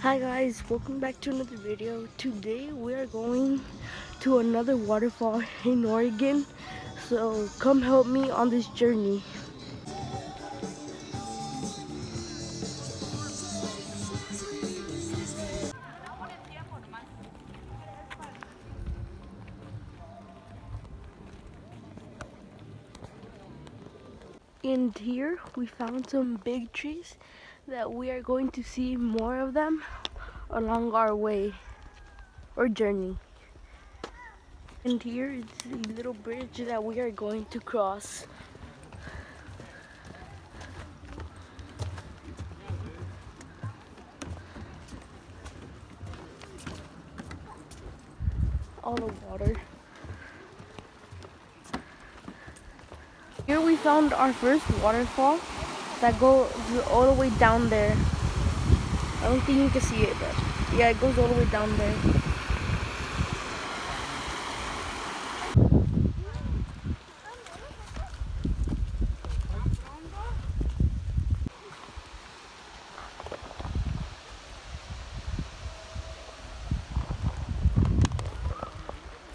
Hi guys, welcome back to another video. Today we are going to another waterfall in Oregon. So come help me on this journey. In here we found some big trees that we are going to see more of them along our way or journey. And here is the little bridge that we are going to cross. All the water. Here we found our first waterfall that goes all the way down there. I don't think you can see it, but yeah, it goes all the way down there.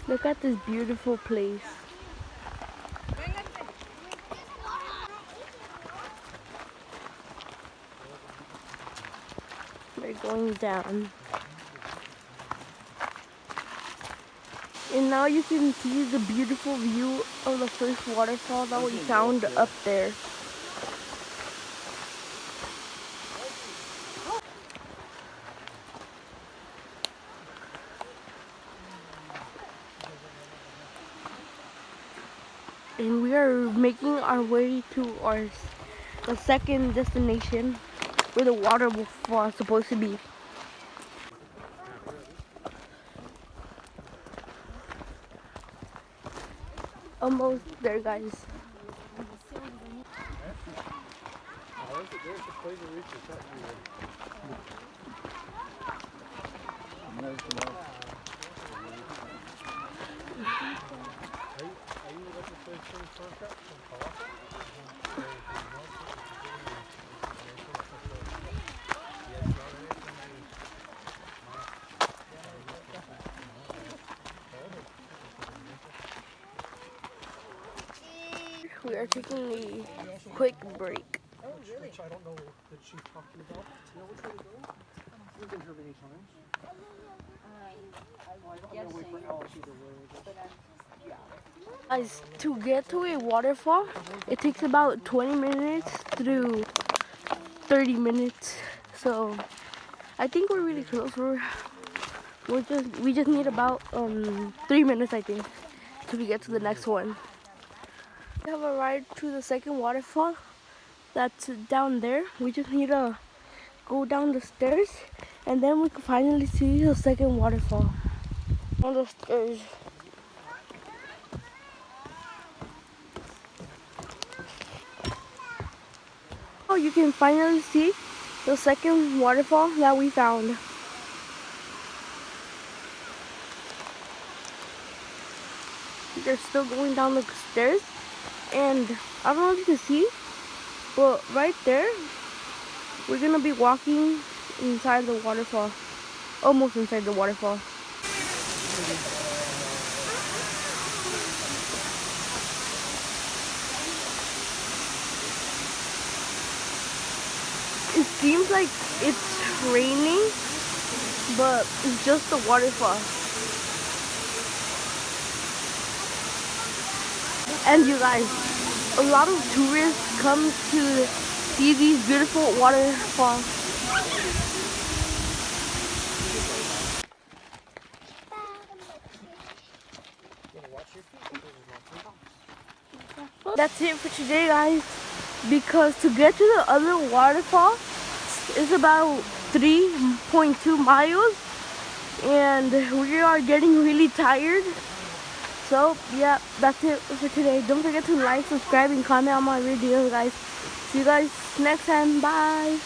Look at this beautiful place. We're going down. And now you can see the beautiful view of the first waterfall that we found up there. And we are making our way to the second destination where the waterfall is supposed to be. Almost there, guys. We are taking a quick break. Oh, really? Which I don't know that she's talking about. Do you know which way to go? We've been here many times. I'm gonna wait for Alice either way. Guys, to get to a waterfall, it takes about 20 minutes through 30 minutes. So I think we're really close. We just need about 3 minutes, I think, till we get to the next one. We have arrived to the second waterfall that's down there. We just need to go down the stairs and then we can finally see the second waterfall on the stairs. Oh, you can finally see the second waterfall that we found. They're still going down the stairs, and I don't know if you can see, but right there, we're gonna be walking inside the waterfall, almost inside the waterfall. It seems like it's raining, but it's just the waterfall. And you guys, a lot of tourists come to see these beautiful waterfalls. That's it for today, guys, because to get to the other waterfall is about 3.2 miles and we are getting really tired. So yeah, that's it for today. Don't forget to like, subscribe, and comment on my videos, guys. See you guys next time. Bye.